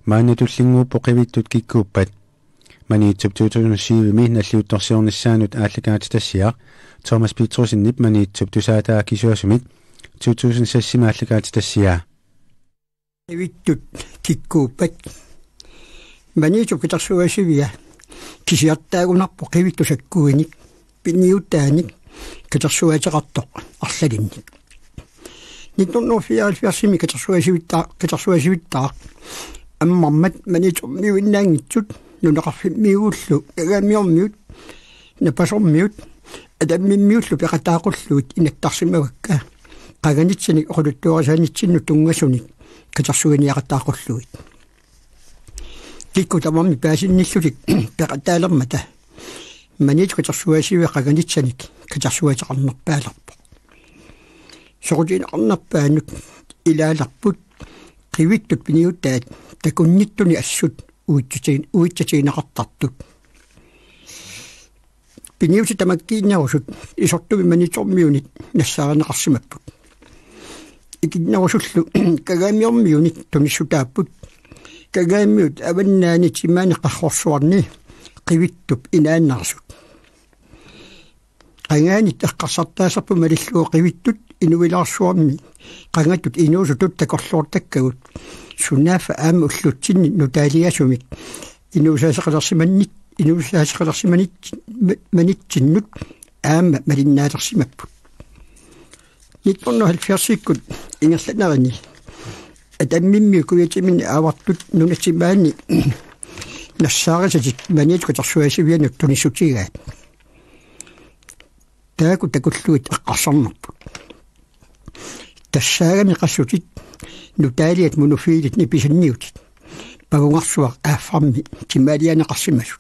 маанатуллингууппо qivиттут киккууппат маниитсуп 2007 наллиутторсиорнissaanут ааллакаати тассиа Thomas Petrusиннип маниитсуп тусаатаа кисуасумит 2006 ааллакаати тассиа qivиттут киккууппат маниитсуп китарсуасивиа кисиартаагунарпо qivittusakkuinik пинниутааник китарсуатеқартоқ арлалинник нитторнуфиаалфиарсими китарсуасивиттаа аммармат маниитсуммиуиннаангитсут нунеқарфиммиууллу агаамиормиут напасормиут адаммиммиуллу пеқатаақуллуут инактарсимавакка qaganitsini oquluttuarasaanissinnu tungasuni китарсуиниақатаақуллуит кикку тамамми паасинниллулик пеқатаалермата манит китарсуасиве qaganitsanik китарсуатеқарнерпаалерпо сорутинеқарнерпаанут илааларпут qivиттут пиниутаат такунниттуни ассут уитсатигинеқартартут пиниути тамаккииннарусут исортуми манитормиунит нассааринеқарсимаппут икиннарусуллу кагаамиормиунит тунissutaapпут кагаамиут аваннаани тимаанеқархорсуарни qivittup inaannarсут qangaanit эққарсартаасарпу малиллуо qivиттут инуилаарсуарми qangatut инуусутут такорлуортаккагут сунаафа аама уллутсинни нутаалиасумик инуусаасеқалерсиманнит инуусаасеқалерсиманит манитсиннут аама малиннаалерсимаппут нитторно 70-иккут ингерланерини атаммимми куятимин аавартут нунатсимаани нассаарисатик маниат кутарсуасивианут тунissutigaat тааку такуллуит эққарсарнерпут тассаагами qassutит нутаалиат мунофилит ниписинниутит пагунгарсуар ааффарми тимаалианеқарсимасут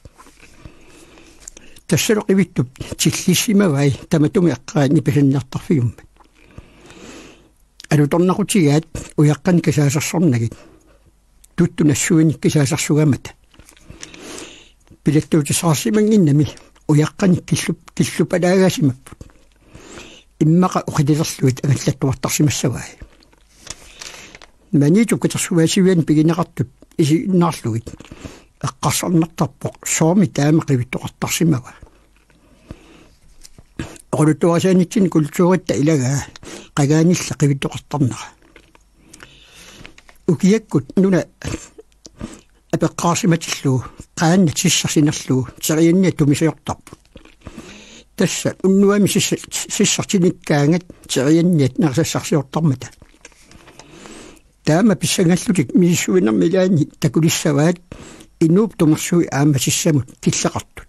тассалу qivittup тиллиссимавай таматуми эққаат ниписиннартарфигумма алуторнақутигаат уяққан кисаасарсорнагит туттунассуиник кисаасарсугамата пилаттуутисаарсимангиннами уяққаник киллупалаагасимаппут иммақа уқидилерлуит агаллаттуартарсимассаваа маниту китарсуасивиан пигинеқартут исиннаарлугит эққарсарнартарпоқ сооми таама qivittoqartarsimava оquluttuarasaaniksin культууритта илагаа qagaanilla qivittoqartarnera укиаккут нуна апеққарсиматиллуу qaanna сиссарсинерлуу терианниа тумисиортарпут тасса уннуами сиссартиниккаангат терианниат нерсассарсиортармата таама писсангаллутик миссуинермилаани такулиссаваат инууп тумерсуи аама сиссамут киллеқартут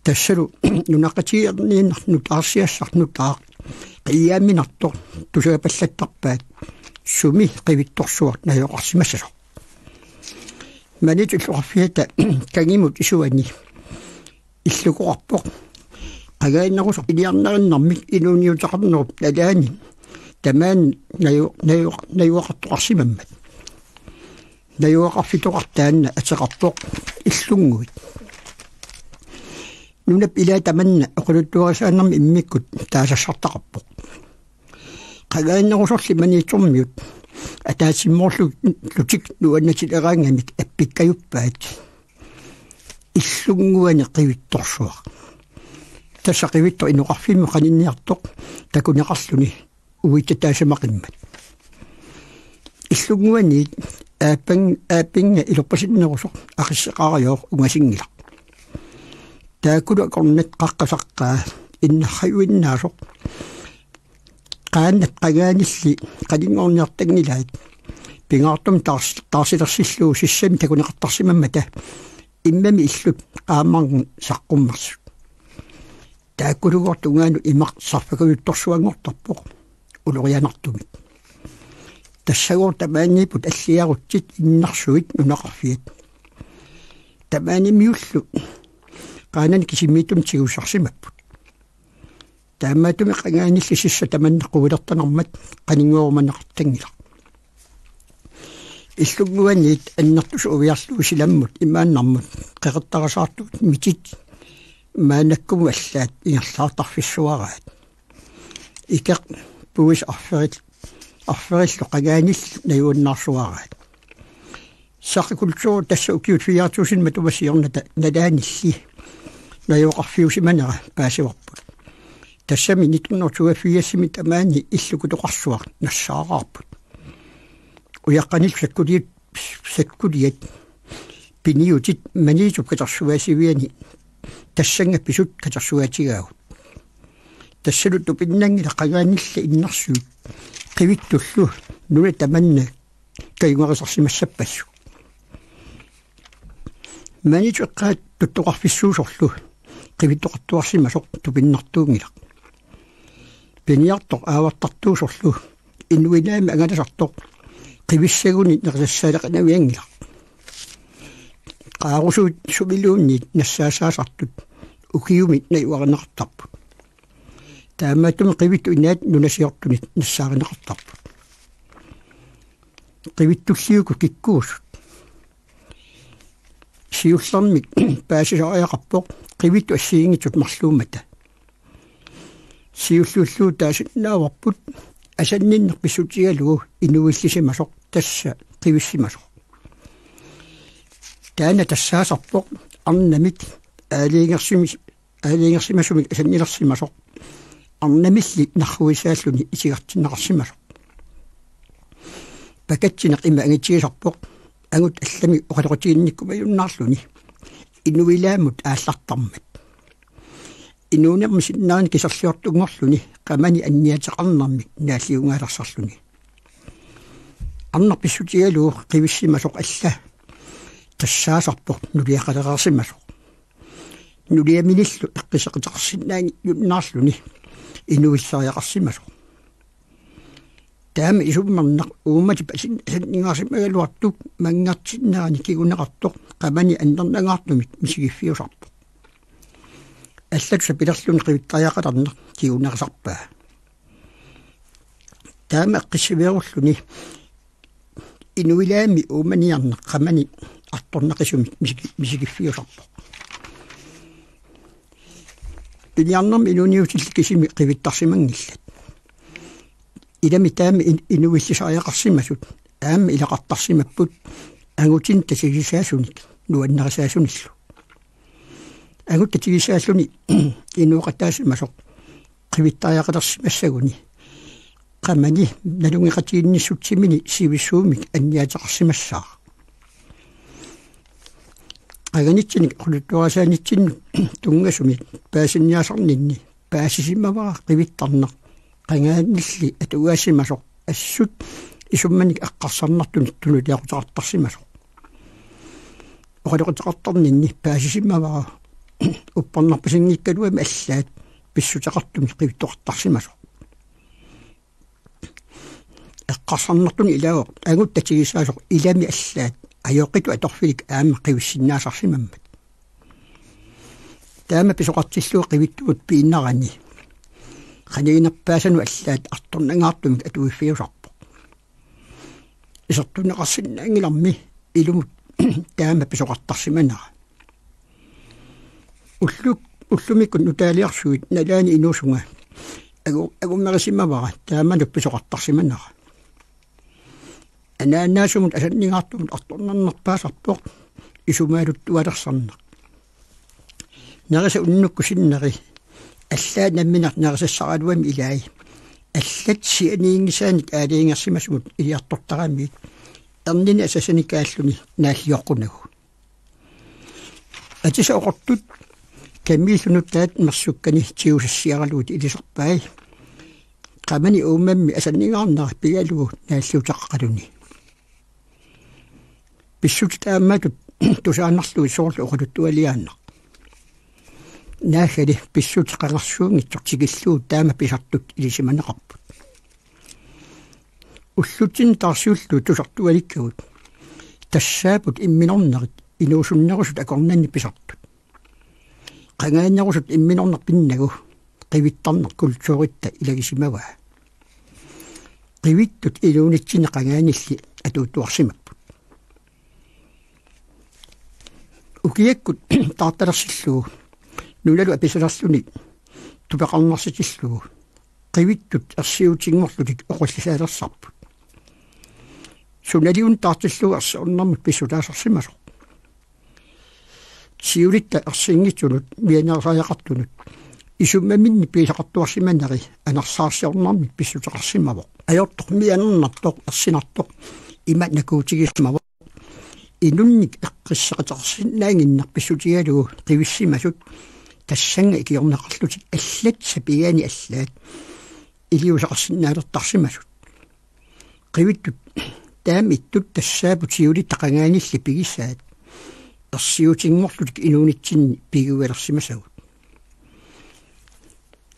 тассалу нунақатиернииннарнут аарсиассарнутаа қиааминартор тусаапаллаттарпаат суми qivittorsuart наёқарсимассасо манит уллуарфиата кангимут исуани иллукоқарпоқ qagainnerusor илиарнериннармик инууниутақарнеруп налаани тамаан наюақартоқарсимаммат наюақарфитоқартаанна атеқарпоқ иллунгуит нунап илаа таманна оқулуттуарасааннарми иммиккут таасассартақарпоқ qagainnerusорли маниитсормиут атаасиммоорлу лутик нуаннатил эраангамик аппиккаюппаат иллунгуани qivittorsuaq тасса qivittor инуқарфимму qanинниартоқ такунеқарлуни уиттаасамақиммат иллунгуани ааппинга илорпасиннерусоқ ақиссеқариор унгасингила таакула корнет қаққасаққаа иннархаюиннаасоқ qaannat qagaanilli qaliнгорниартагнилаат пингаартум таарсилерсиллуу сиссами такунеқартарсимаммата иммами иллут qaammarn саққуммарсут тааккулугорту унгаану имақ сарфакуйутторсуангортарпоқ улорианартумит тассагор тамааниипут аллиарутсит иннарсуит нунақарфиат тамаанимиуллу qaanani кисиммиитум тигуссарсимаппут таамаатуми qangaanilli сисса таманнеққувилертанармат qaninguorumанеқартангила иллуггуаниит аннертус увиарлуу силаммут имааннармут қеқертарасаартут митит маанаккуму аллаат ингерлаартарфиссуараат икеқ пуис арфериллу qangaanillu наюуннаарсуараат саркультур тасса укиут фиаартуусин матувасиорната налаанилли наёқарфиусиманера паасиварпут тассами нитуннортуга фиассимит амаани иллукутоқарсуар нассаараарпут уяққанил саккулиат пиниутит маниитуп катарсуаасивиани тассанга писут катарсуаатигаагу тассалутту пиннангила қагаанилла иннарсуут қивиттуллу нула таманна кайгуарисарсимассаппассу маниитуэққаат туттоқарфиссуусорлу қивиттоқартуарсимасоқ тупиннартуунгила пиниартоқ аавартартуусорлу инуинаами ангаласартоқ қивиссагуни нерсаалеқанавиангила qaarusuut sumilluunniit nassaasaasartut ukiumit naiuarinaqartarput taammaatumi qivittu inaat nunasiortunit nassaarinaqartarput qivittullиуку киккуусут сиуллэрмик паасисариақарпоқ qivittu ассиингитсут марлуумата сиуллууллуу таасиннааварпут асанниннер писсутигалугу инуиллисимасоқ тасса qivissимасоқ таана тассаасарпоқ арнамит аалиингерсимасумик асаннилерсимасоқ арнамилли нарруисааллуни исигартиннеқарсимасоқ пакатсинеқ има ангитсигисарпоқ агут аллами оқалоқутиинниккума юннаарлуни инуилаамут ааллартармат инуунерми синнаани кисерлиортунгорлуни qamani анниатеқарнармик нааллиунгааларсарлуни арнар писсутигалуу қивиссимасоқ алла тассаасарпоқ нулиақалераарсимасоқ нулиаминиллу эққисеқитеқарсинаани юннаарлуни инуиссариақарсимасоқ таама исуммарнақ уумати пасиннингаарсимагалуартук мангартиннаани кигунеқартоқ qamani аннернагаартумит мисигиффиусарпоқ аллатса пилерлуни қивиттариақаларнер кигунерисарпаа таама эққиссивиоруллуни инуилаами ууманиарнеқ qamani артторнақисумит мисигиффиусарпоқ пилиарнерми инуниутилликисими қивиттарсимангиллат илами таами инуиллисариақарсимасут аама илақартарсимаппут агутин тасигисаасуник нуаннерисаасуниллу агут тасигисааллуни инуоқатаасимасоқ қивиттариақалерсимассагуни qamani налунгеқатиинниссутсимини сивиссуумик анниатеқарсимассаа аганитсиник қулуттуарасаанитсинну тунгасуми паасинниасарнинни паасисимавара қивиттарнеқ qangaannilli atugaasimasoq assut isummanik aqqarsarnartunit tunutiaqutaqartarsimasoq oqaloqutaqartarninni paasisimavara upparnarpasinngikkaluami allaat pissutaqartumi qivittoqartarsimasoq eqqarsarnartuni ilaagoq agut tatigisaasoq ilami allaat ajoqitu atorfilik aama qivissinnaasarsimammat taama pisoqartilluu qivittugut piinnarani qaniinerpaasanu allaat artornangaartumik atuiffiusarpoq isertuneqarsinnaangilarmi ilumut taama pisoqartarsimanara ullumikun nutaaliarsuit nalaani inuusunga agummerissimavara taamanu pisoqartarsimanara anaannaasumut asanningaartumut artornarnerpaasarpoq isumaaluttualersarneq narisa unnukkusinneri аллаат намминар нарисассараалуами илаи аллат сианиингисааник аалиингерсимасумут илиартортораамиит эрнини асасаникааллуни нааллиоққунагу атиса оқортут каммииллунуттаат мерсуккани тиусассиаралуут илисерпаи qamani uumammi asanningаарнера пигалугу нааллутаққалуни писсут таамматут тусааннарлуи соорлу оқалуттуалиааннеқ наахали писсут қангарсуунгитсортигиллуу таама писартут илисиманеқарпут уллутин тарсууллу тусартуаликкагут тассаапут имминорнерит инуусуннерусут акорнанни писартут qangaannerusut imminornerpinnagu qivittарнер культууритта илагисимаваа qivittut iluunitsine qangaanilli atuuttuarsimapпут укиаккут таарталерсиллуу нулалу аписалерлуни тупеқарнарситиллуу qivittut ерсиутингорлутик оқуллисаалерсарпут sunaliun taartilluarsa ornermut pissutaasarsimasoq siulitta arsiingitsunut mianeersaajaqartunut isummaminni piisaqartuarsimaneri anarsaarsiornermit pissutaqarsimavoq ajortoq mianernertoq arsinartoq imanakuutigismavoq inunnik eqqissaqataqarsinnaanginner pissutigalugu qivissimasut тассанга икиорнеқарлутик аллат сапигаани аллаат илиусақарсиннаалертарсимасут қивиттут таамиттут тассаапут сиули тақангаанилли пигисаат ерсиутингорлутик инуунитсинни пигуалерсимасагут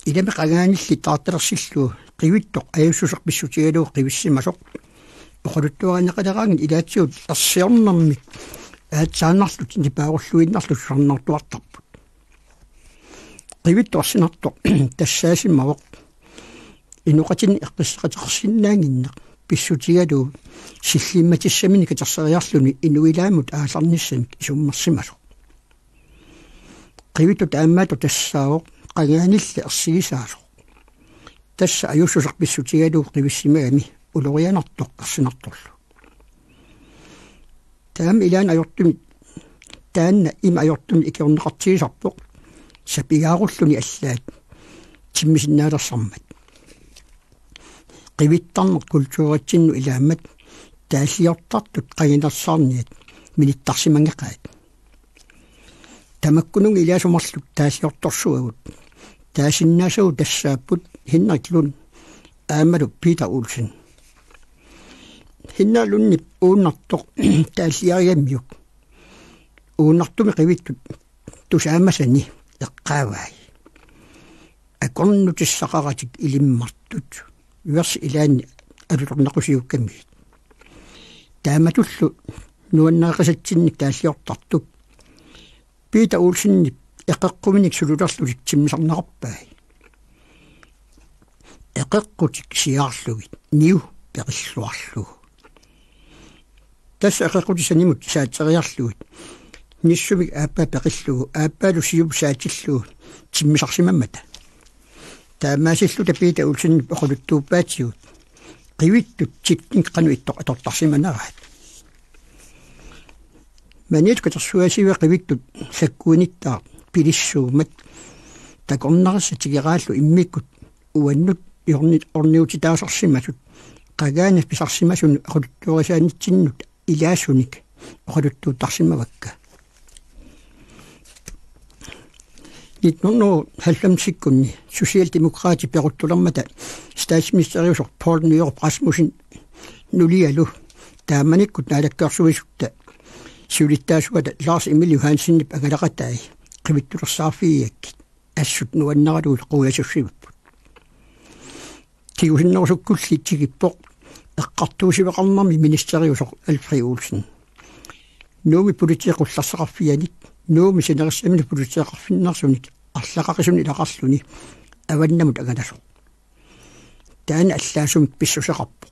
илами қангаанилли таарталерсиллуу қивиттоқ аюссусеқ писсутигалуу қивиссимасоқ оқалуттуаранеқалераангит илаатсиут ерсиорнэрмик аатсааннарлут нипаагорлуиннарлут сорнартуартарпут qivittorsinartoq tassaasimavoq inuqatini eqqissaqataqarsinnaanginneq pissutigalu silliimmatissамини катерсериарлуни инуилаамут ааларниссамик исуммерсимасоq qivittu taammaatu тассаавоq qangaanilli ersigisaaloq tassa ajussuseq pissutigalu qivissimagami ulorianartoq ersinartorlu taam ilaan ajortumit taanna ima ajortumit ikiorneqartigisarpoq сапигааруллуни аллаат тиммисиннаалерсармат qivittarneq kultuuratsinnu ilaammat тааллиортартут qagинерсаарниат миниттарсимангеqaat тамаккунун илаасумарлут тааллиорторсуагут таасиннаасагу тассааппут хиннериклун аамалу Питер Олсен хинналунни ууннартоq тааллиариаммиук ууннартуми qivиттут тусаамасани эққаавай акорнутиссақаратик илиммартут юарс илаани алулернақусиуккаммит тааматуллу нуаннаақасатсинник тааллиортартук Питер Олсенни эққуминик сулулерлулик тиммисарнеқарпай эққутик сиаарлугит ниу периллуарлугу тасса эққутисанимут саатериарлугит ниссумик ааппа пеқиллугу ааппаалу сиуп саатиллугу тиммисарсимаммата таамаасиллута Питер Олсен оқулуттууппаатигут qivиттут тикник қану иттоқ атортарсиманараат манит катерсуасиве qivиттут саккуиниттаа пилиссуумат такорнерасса тигерааллу иммиккут уаннут орниутитаасарсимасут qagaana писарсимасуни оқулуттуарисаанитсиннут илаасуник оқулуттуутарсимавакка 1990-kunni Socialdemokrati peruttulermata statsministeriusor Poul Nyrup Rasmussen nulialu taamanikkut naalakkaarsuisutta siulittaasuata Lars Emil Johansen agalaqatai qivittulersaarfiiakkit assut nuannaraluut quyasussuipput tigusinnerusukkulliitsigippoq eqqartuusiveqarnermi ministeriusor Alfred Olsen nuumi politiequllarseqarfianik nuumi sinerissamini politieqarfinnersunik арлақақисуни илақарлуни аваннамут аганалу таана аллаасум писсусеқарпо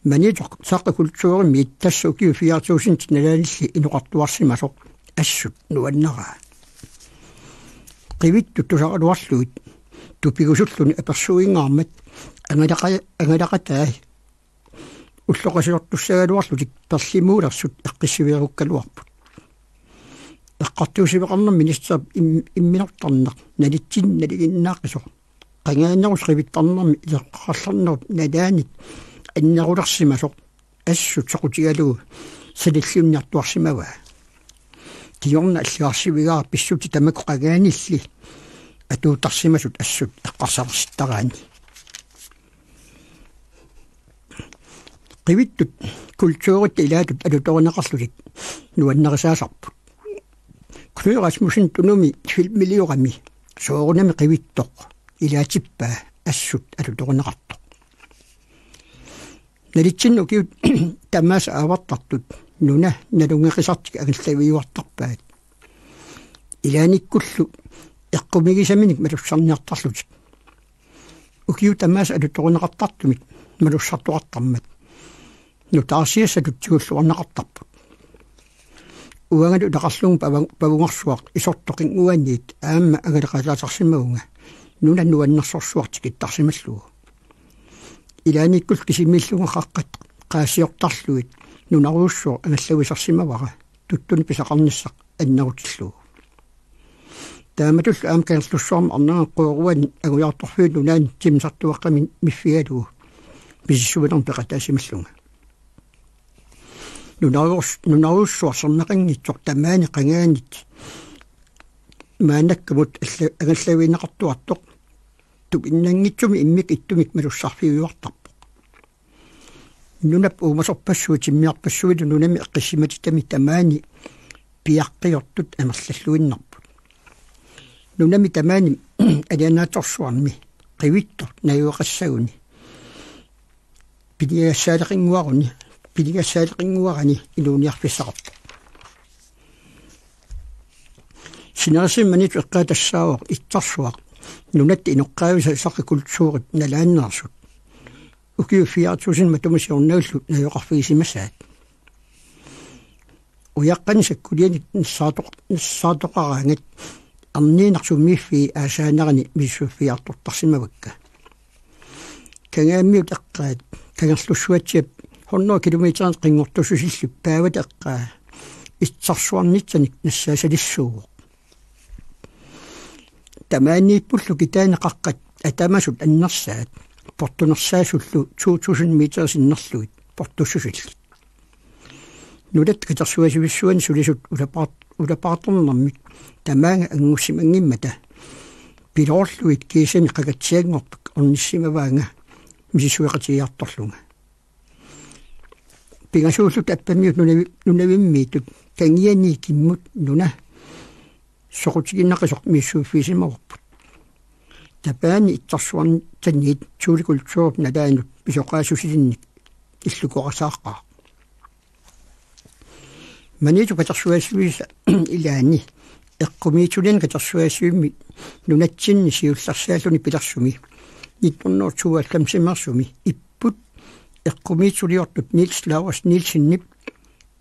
манитоқ саққа культуурими тассукиу 4000 налаанилли инуқартуарсимасоқ ассут нуаннераа qivittu tusaqaluarluit tupigussulluni аперсуингаармат ангалақатаа уллоқасиортуссагалуарлутик перлимуулерсут эққиссивиаруккалуарпут эққартуусивеқарнер министер имминертарнеқ налитсинналигиннааққисо qangaannerus qivittarnermi илеққарларнерут налаанит аннерулерсимасоқ ассут соқутигалуу салиллиунниартуарсимава тиорна аллиарсивигаа писсути тамаку qagaanilli атуутарсимасут ассут эққарсарситтараани qivиттут культуурит илаатут алуторнеқарлулик нуаннерисаасарпут Knud Rasmussen tunumi filmiliorami soorunami qivittoq ilaatippa assut alutorneqartoq nalitsinnu kiut tammaasa aavartartut nuna nalungeqisartik agillaviuartarpaat ilaanikkullu eqqumigisaminik malussarniartarlutik ukiu tammaasa alutorneqartartumik malussartuartarmat nutaarsiassatut tiguulluarneqartarput уангалу тақарлугу павунгорсуақ исортоқин уаниит аама агалеқалаатарсимагунга нунаннуаннерсорсуартик иттарсималлугу илааниккул кисимиллуга қаққат qaasiortarluit nunaruussoo angalluisarsimavara tuttuni pisaqarnissaq annarutillu taamatul aamkanerlussuarma arnaqaqquuruani agujaartorfuit nunaani timsartuaqqami miffialuu pisissuvinerm peqataasimalluga nunaruussuarserneqanngitsoq tamaani qangaanit maanakkamut angallaviinaqartuartoq tukinnangitsumi immik ittumik malussarfiuartarpoq nunap uumasorpassuut immiarpassuit nunami eqqissimatitami tamaani piaqqiortut amerlalluinnarput nunami tamaani alianaatorsuarmi qivittor najuaqassaguni piligassaaleqinguarani iluuniarfissaqarpo sinersimmanit eqqaatassaawoq ittarsuaq nunatti inoqqaavisa isaqqikultuurit nalaannersut ukiufiartuusin matumisiornaullut najoqarfigisimassaat uyaqqanisakkulianit nissaatoqaraangat arniinarsumiiffi aasaanarani missuuffiartortarsimavakka kangaammiut eqqaat kangerlussuatsiap 100 kilometern qingortususillu paavat eqqaa itsarsuarnitsanik nassaasalissuuq tamaaniippullu kitaaneqaqqat atamasut annersaat portunersaassullu 2000 meters innerluit portussusillit nulat katarsuasivissuani sulisut ulapaartornermik tamaanga angussimanggimmata pilorluit kiisami qagatsiaangorpuk ornissimavaanga misisueqatiartorlunga pingasuullut appamiut nunavimmiitut kangiani kimmut nuna soqutiginnaqasoq missuuffiisimavorput tapaani ittarsuarni tanniit suulikultuurup nalaanut pisoqaasusilinnik illukoqasaaqqa maniitu katarsuasuisa ilaani eqqumiitulin katarsuasuimmi nunatsinni siullarsaalluni pilarsumi nittornertuallamsimersumi ipput eqqumiituliortut Niels Lauers Nielsinnip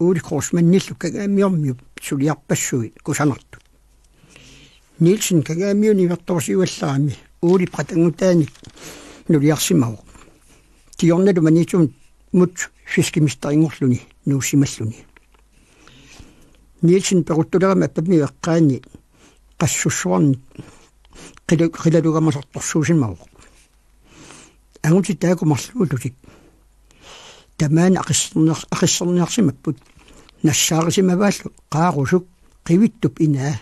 uuli korsmannillu kagaamiormiup suliarpassui kusanartut Nielsen kagaamiuni vertorsiuallaami uuli pratangutaanik nuliarsimavo tiornalu maniitum mut fiskimistariнгорлуни nuussimalluni Nielsen peruttulerama appami eqqaani qassussuarni qilalugamasartorsuusimavo anguti taakumarluulusik tamaana aqisserniarsimapput nassaarisимавааллу qaarusuk qivittup inaa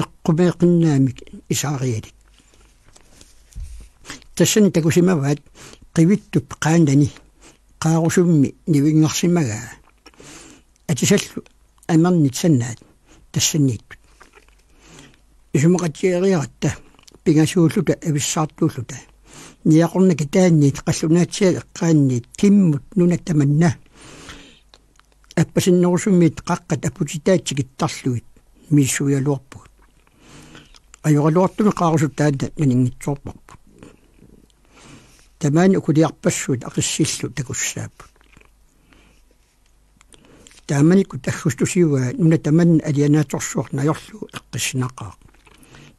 eqqumeeqinnaamik isaarialik tassan takusimavaat qivittup qaanani qaarusummi nivingarsimagaa atisallu amarnit sannaat tassanniittut isumaqatieriaratta pingasuulluta avissaartuulluta niaqornaki taanniit qallunaatsia eqqaanniit kimmut nunattamanna аппасиннерусуммит qaqqat aputitaatsikittarluit miissuialuarput ajorluartumi qaarusutaanna maniнгитсуорпарпут тамаани укулиарпассуут ақиссиллу такуссааппут тааманикку таггустусиуа нуна таманна алианааторсуар наёрлу эққиссинақаа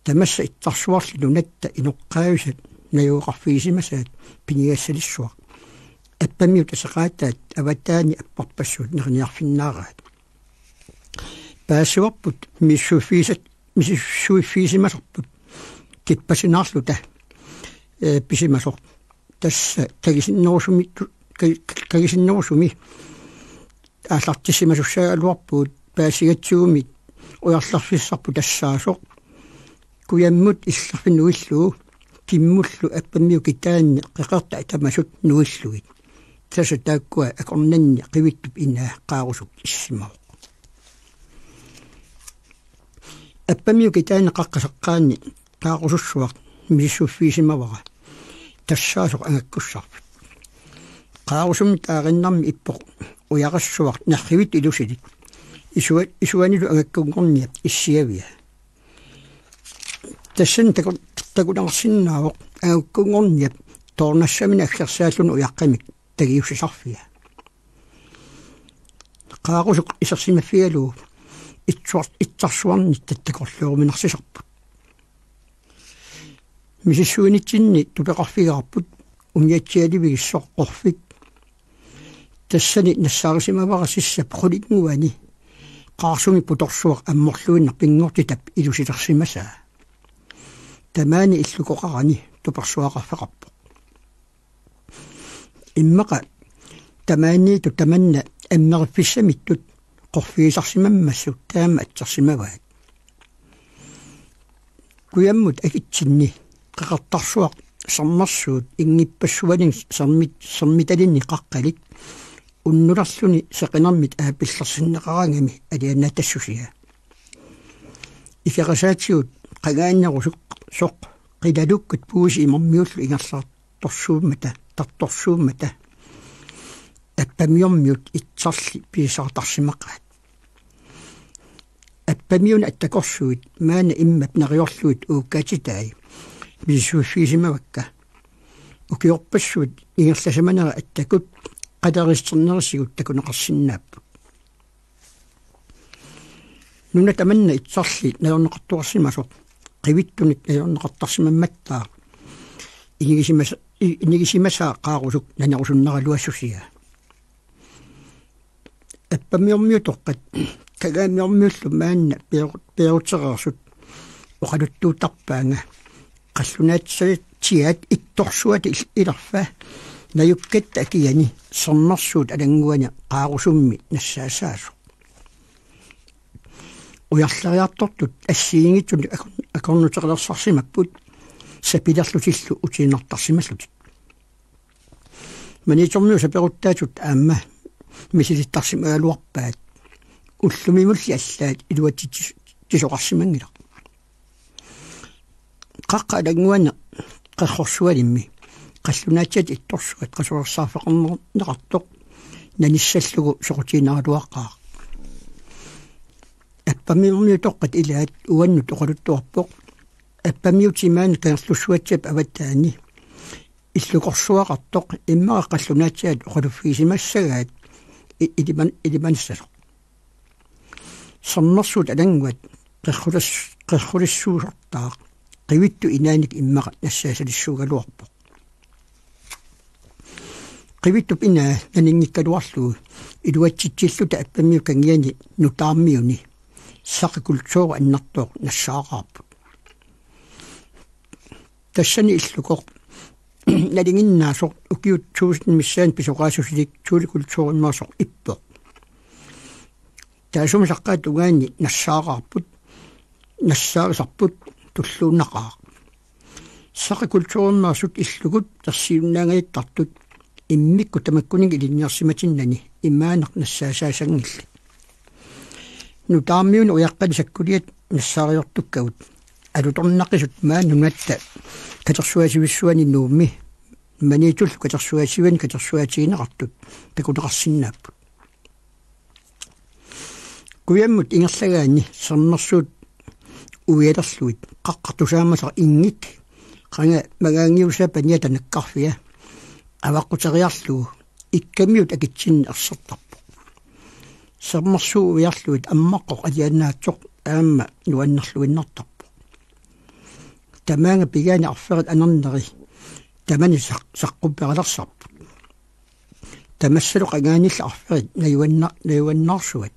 тамасса иттарсуарлу нунатта иноққаависат наюоқарфигисимасаат пинигассалиссуар аппамиут асеқаатаат аватаани аппарпассуут нерниарфиннаараат паасуарпут миссуиффисимасарпут киппасинаарлута писимасор тасса кагисиннерусуми ааллартиссимасуссаагалуарпуут паасигатсуумит уярларфиссарпу тассаасоқ куяммут илларфинуиллуу киммуллу аппамиу китаанни қеқерта атамасут нуиллуит тасса тааккуа акорнанни қивиттуп инаа қаарусук иссимау аппамиу китаанни қаққасеққаанни қаарусуссуақ миссуффисимавара тассаасоқ ангаккуссарпут қаарусум таариннарми иппоқ уярассуақ нарривит илусилит исуанилу ангаккунгорниат иссиавиа тассан такунарсиннаавоқ ангаккунгорниат тоорнассамина аксерсааллуну уяққамик тагиуссисарфиа қаарусуқ исерсимаффиалуу иттарсуарни таттакорлууруминарсисарпут мисиссуинитсинни тупеқарфигарпут умиатсиаливигиссоқ орфик тассани нассаарисимавара сисса пролингуани qaarsungi putorsuaq ammorluinner pinngortitap ilusilersimasa tamaani illukoqarani tupersuaqarfeqarpo immaqa tamaaniitu tamanna ammeriffiссамиттут qorfiisarsimammassut taama atsersimavaat kuyamмут agitsinni qaqartarsuaq sarmarsuut ingippassуалин sermitalинни qaqqalik unnularluni seqinarmit aapillersinneqarangami aliannatassusia iferasaatiut qagaannerusuk soq qidalukkut puusi imarmiullu ingerlaartorsuummata tartorsuummata appamiormiut itsarli piisartarsimaqaat appamiuna attakorsuit maana immat nariorluit uukkaatitai bisuuffiisimavakka ukiorpassuut ingerlasamanera attakut qadarisтернерсигут такунеқарсиннааппут нуна таманна итсарли наернеқартуарсимасоқ қивиттунит наернеқартарсимамматтаа инигисимасаа қаарусук нанерусуннералуассусиа аппамиормиутоққат тагаамиормиуллу маанна пиарутерерсут оқалуттуутарпаанга қаллунаатсалит тиат ittorsuat ilерфа najukket akiani sernersuut alangguani qaarusummi nassaasaasuq uyarlariartortut assiingitsun akornuteqelersarsимаппут сапилерлутиллу утииннартарсималлут манитормиу саперуттаатут аама мисилиттарсимаалуарпаат уллумимулли аллаат илуатит тисоқарсимангила қаққа алангуани қахорсуалимми qallunaatsit ittorsuat qasuarsaarfeqarner neqartoq nanissallugu soqutiinaraluaqqaa appamiurmiutoqqat ilaat uannut oqaluttuarpoq appamiutimaan kaerlussuatsap avattaani illuqorsuaqartoq immaqa qallunaatiat oqaluffiisimassagaat ilimanissaloq sernersuut alanguat qerrulissuusortaaq qivittu inaanik immaqa nassaasalisuugaluarpoq qivittup ina naninngikkatuarluu iluatsitsilluta appamiu kangiani nutaarmiuni saqikultuuqa annartuoq nassaaqaarput tassani illukoq nalinginnaasoq ukiutsuusin missaan pisoqaasusilik tuulikultuurimmaarsoq ippoq taasumasaqqaat ugaani nassaaqaarput nassaarisarput tulluunnaqaaq saqikultuurimmaasut illugut tarsiunnaangalittartut immikku tamakkuning ilinniarsimatinnani immaanaq nassaasaasangilli nutaarmiun uyaqqali sakkuliat nassaariortukkagut alutornaqisut maannunatta katersuasivissuani nuummi maniitul katersuasivan katersuatiinaqartut takuneqarsinnaapпут kuyammut ingerlagaani sernersuut uyalerluit qaqqartusaamaser ingik qanga magaangiusapania tanakkarfia аваққутериарлуу иккамиут акитсинни ерсертарпо сермерсуу уярлуит аммаққоқ алианнаатсоқ аама нуаннерлуиннартарпо тамаанга пигаани арферит анернери тамани саққуппералерсарпо тамассалу қагаанилла арферит наюаннаарсуат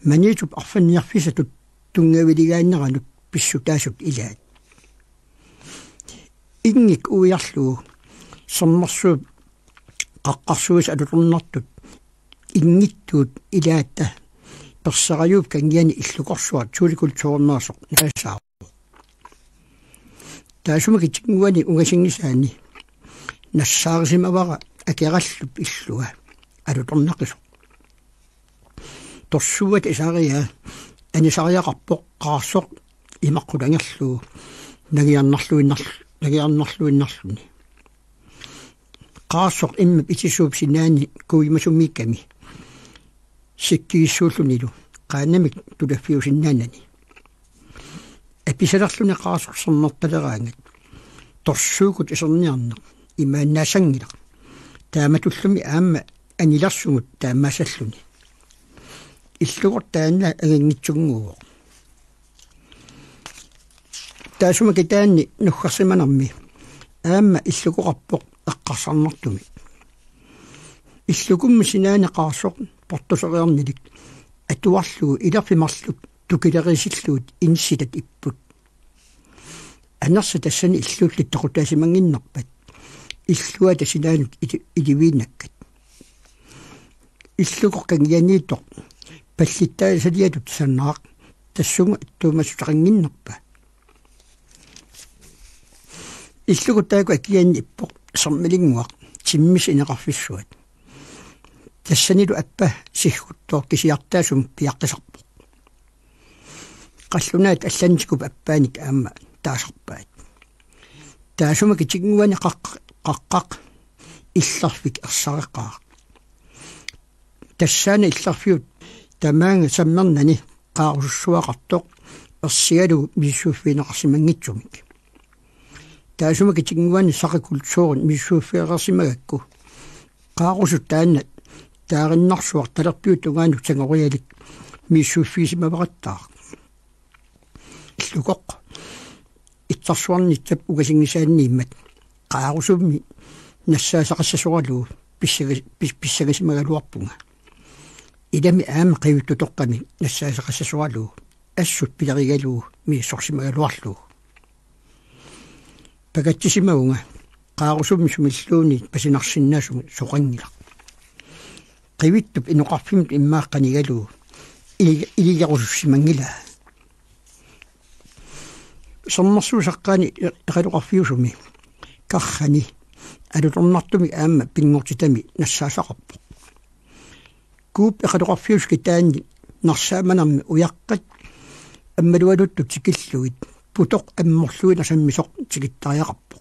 маниитуп арфанниарфисатут тунгавилигааннеранут писсутаасут илаат ингик уярлуу sernersuut qaqqarsuus alutornartut ingittuut ilaata perserayuup kangiani illuqorsuat tuulikultuornaasoq naasaa taasumaki ungasingisaani nassaarisимавара акераллуп иллуа алуторнақисоq торсуат исариа анисариақарпоқ qaarsoq имаққулангерлуу нагиарнарлуиннарлуни qaarsoq imma itisuup sinaani kuimasummikkami sikkiissuullunilu qaanamik tulaffiusinnaanani apisalerluni qaarsoq sernertaleraangat torsuukut iserniarneq imaannaasangilaq taamatullumi aamma anilarsugut taammaasalluni illuqortaanna agangitsunguuq taasumaki taanni nuggarsimanermi aamma illuqoqarpoq eqqarsarnertumi иллукумми синаанеқарсоқ портусериарнилик атуарлугу илерфимарлук тукилерисиллуут инсилат иппут анерса тассани иллууллит тоқутаасимангиннерпат иллуа тасинаанут иливииннаккат иллукоққан яниитоқ паллиттаа салиатут саннаақ тассунга туумассутақингиннерпа иллукутааку акианни иппоқ сэрмилингуақ тиммис инеқарфиссуат тассанилу аппа сиггуттоо кисиартаасум пиаққисарпоқ қаллунаат алланникуп аппааник аама таасарпаат таасума китигнуани қаққақ илларфик ерсареқаа тассаана илларфиут тамаанга саммернани қаарусуақартоқ ерсигалу миссууффинеқарсимангитсумик таасума китигнуани сақикултуурун миссууффиеқарсимагакку қаарусут таанна таариннарсуар талерпиут угаанук сангориалик миссууффисимавараттаа иллукоқ итсарсуарнитсап угасингисааннииммат қаарусумми нассаасақассасоралуу писсагасимагалуарпунга илами аама қивиттутоққами нассаасақассасоралуу ассут пилеригалуу мииссорсимагалуарлуу пагатсисимагунга қаарусумми сумиллууни пасинарсиннаасуми соқангила қивиттуп инуқарфимут иммааққанигалуу илиярусуссимангила соммарсуусаққаани эқалуқарфиусуми кархани алуторнартуми аама пингортитами нассаасақарпо кууп эқалуқарфиус китаанни нарсааманарми уяққат аммалуалутту тикиллугит путоқ амморлуина саммисоқ тикиттариақарпо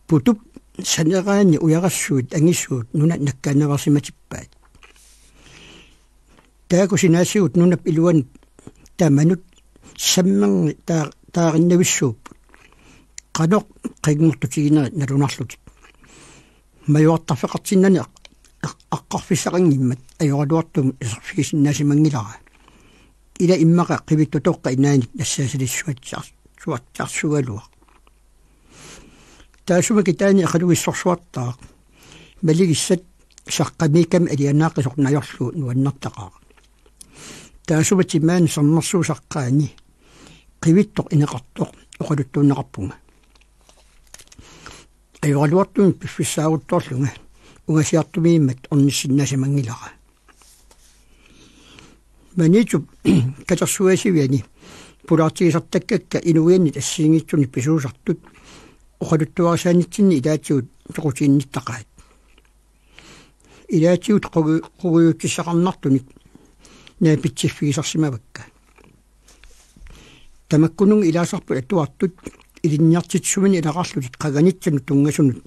путуп санераани уярассуут ангиссуут нуна наккаанаварсиматиппаат тааку синаасиут нунап илуан таманут саммерни таариннависсууп qaноқ qigngortutigineri nalunarlutik majortarfeqartinnani aqqarfissaqanngimmat ajorluartum isarfigisinnaasimangilara ila immaqa qivittutoqqa inaanik nassaasalisuatsuatsaarsugalua taasumaki taani aqalugissorsuartaa maligissat saqqamiikam alianaaqqisoq najorlu nuannartaqaa taasumati maani sarnersuusaqqaani qivittoq ineqartoq oqaluttuunneqarpunga ajorluartum piffissaagutorlunga ungasiartumiimmat ornissinnaasimangilara manitup katersuasiviani pulaartigisartakkakka inuiannit assiingitsuni pisuusartut oqaluttuarsaanitsinni ilaatigut toqutiinnittaqaat ilaatigut quguyuuttissaqarnartunik naapitsiffigisarsimavakka tamakkunung ilaasarpu atuartut ilinniartitsumini ilaqarlutit qaganitsanut tungasunut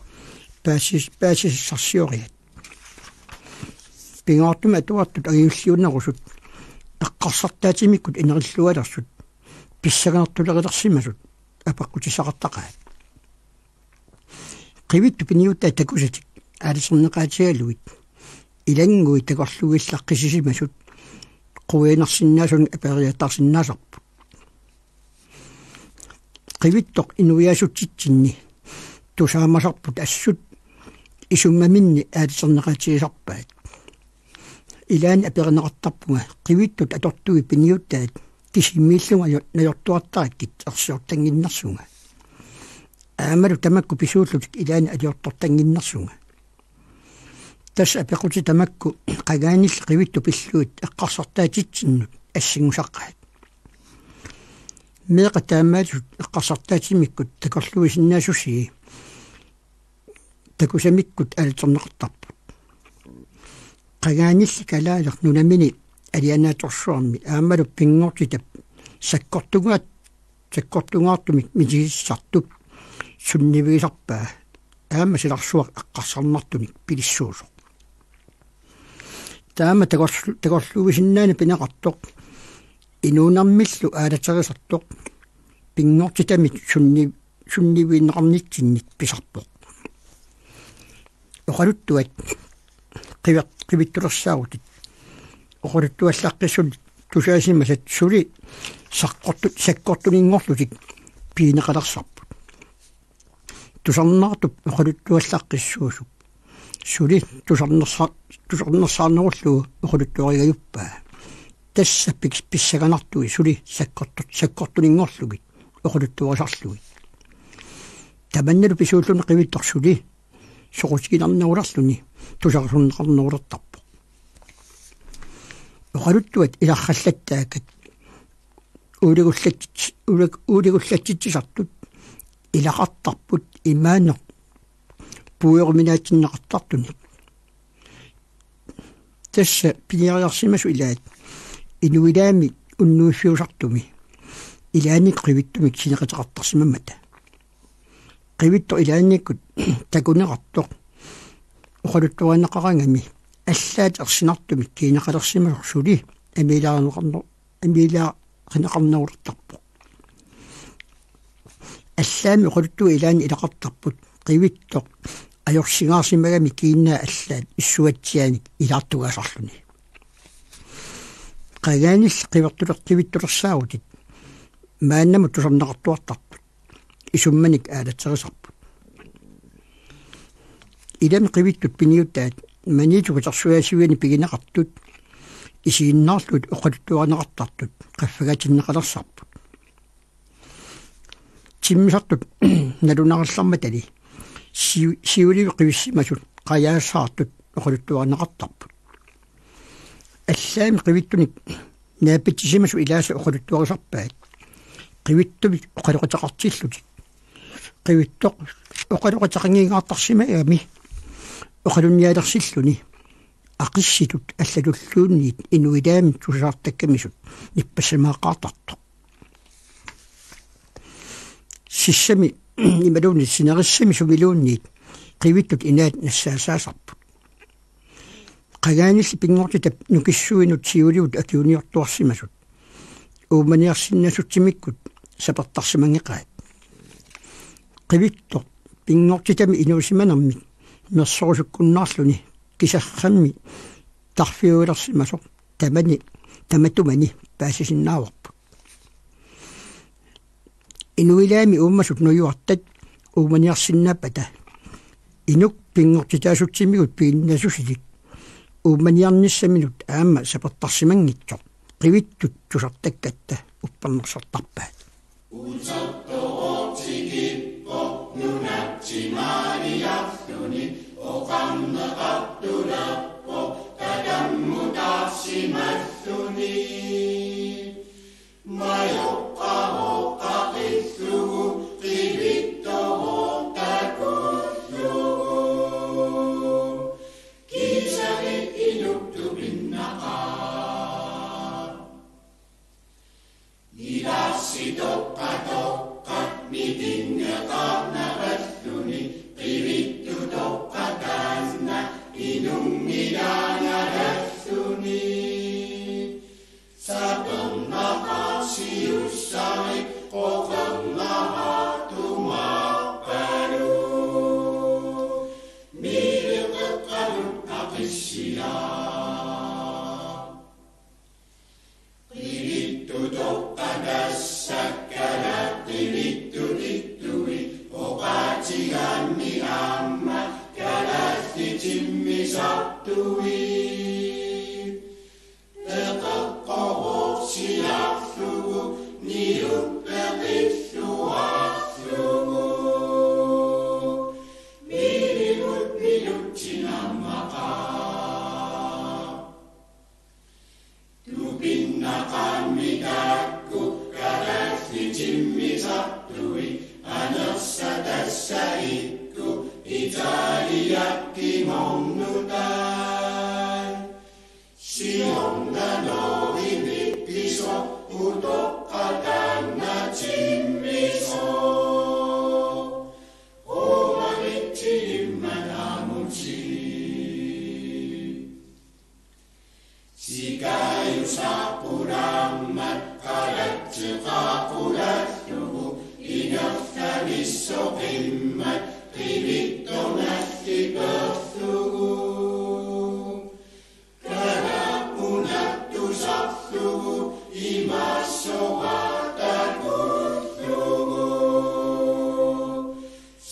paasissarsioriat pingaartuma atuartut agiulliunnerusut eqqarsartaatimikkut inerillualarsut pissaganartulerillersimasut apaqqutisaqartaqaat qivittu piniuttaa takusatik aaliserneqaatigaluit ilangui takorlugillaqqisisimasut quinarsinnaasun aperiatarsinnaasarput qivittoq inuiasutitsinni tusaamasarput assut isummaminni aaliserneqaatigisarpaat ilaani aperineqartarpunga qivittut atortugi piniuttaat kisimiillunga najortuartarakkit ersiortanginnersunga aamalu tamakku pisuullutik ilaani aliortortanginnersunga tas apequti tamakku qagaanil qivittu pilluut eqqarsartaatitsinnu assingusaqaat meeqa taamaalut eqqarsartaatimikkut takorlugisinnaasusi takusamikkut aaliterneqartarput qagaanilli kalaaler nunamini alianaatorsuarmi aamalu pingortitap sakkortungaartumik mitigissartup sunnivigisarpaa aama silarsuaq eqqarsarnartunik pilissuusoq taama takorlugisinnaani pineqartoq inuunarmillu aalaterisartoq pingortitamit sunniviinneqarnitsinnit pisarpoq oqaluttuat qivittulersaagutit oqaluttuallaqqissul tusaasimasat suli sakkortuninngorlutik piineqalersarput tusarnaartup oqaluttuallaqqissuusuk Suli tusarnersaarnerullu uquluttuarigayuppaa. Tassa pissaganartui suli sakkortuninngorlugit uquluttuarisarlugit. Tamannalu pisuulluni qivittorsuli soqutiginarnaulарлuni tusarsunneqarnerullertarpu. Uqaluttuat ilarrallattaakkat uuligullatitsisartut ilaqartarput imaanner puueruminaatsinneqartartuni. Tassa piniariarsimasu ilaat inuilaami unnuuffiusartumi ilaannik qivittumik sineqataqartarsimammata. Qivitto ilaannikkut takuneqartoq uqaluttuanneqarangami аллаат ерсинартумик кинеқалерсимасурсули амилааринеқарнерулертарпу аллаами уқалутту илаани илақартарпут қивиттоқ ajorsingaarsimagami kiinnaa allaat issuatsiaanik ilaartugaasarluni qagaanil qivertulertivittulersaagutit maannamut tusarneqartuartarput isummanik aalatserisarput ilami qivittut piniuttaat maniitugutarsuaasiuani pigineqartut isiinnaarlut uqaluttuaneqartartut qaffagatinneqalersarput timmisartut nalunaqallarmatali siulivi qivissimasut qayaassaartut uqaluttuaneqartarput аллаами qivittunik naapitisimasu ilaasa uqaluttuarisarpaat qivittumik uqaluqataqartillutик qivittoq uqaluqataqangiingaartarsimaami uqalunniaalersilluni aqissitut аллалуллуунниит инуилаами тусаартаккамисут ниппассамааққаартарто сиссами ималуунни синериссами сумилуунниит qivиттут инаат нассаасаасарпут qagaanilli pinngortitap nukissuinut siuliut akiuniortuarsimasut uumaniarsinnasutsimmikkut sapertarsimangеqaat qivittoq pinngortitami inuusimanermik мерсорусуккуннаарлуни кисаррамми тарфиуилерсимасо таматумани паасисиннааварпут инуилаами ууммасут нуюартат ууманиарсиннааппата инук пингортитаасутсимигут пииннасусилик ууманиарниссаминут аама сапертарсимангитсо qivиттут тусартаккатта уппарнерсартарпаат Utsattootsikippo nunatsimaniaftuni oqamneqartulappo tadammutaarsimassuni mayoqqahoqqaqissugu qivittohoqtakussugu kisari inuktupinnaqa ilassitoqqatoqqat mitinneqarnarassuni qivittutoqqataasna inungilaanarassuni sapernaqarsiussari qoqernaqartumaappalu mileqeqqalut aqissilaa qivittutoqqatassakala qivittulittui oqaatiganni aamma kalastitimmisartui eqeqqoruqsiarlugu niuppeqissuarlugu milimut minuttinammaqa tupinnaqammitakku kalastitimmisartui anersatassa'ikku italiakkimornutaan sionnanorimikkiso utoqqatannatimmiso omanittilimmanaamuti sikayusaqqulammat qalattiqaqulassugu inertalissoqimmat qivittonallipersugu kalapunattusarsugu imassoqatakussugu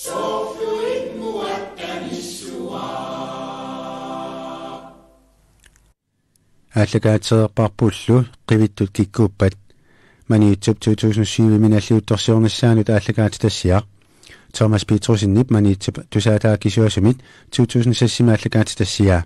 sorsuit muattanissuaa ааллагаатсеерпарпуллу qivittut kikkuuppat maniitsup 2007 minalliuttorsiornissaanut ааллагаатитассиа Thomas Petrusinip maniitsup tusaataakisuasumit 2006 ааллагаатитассиа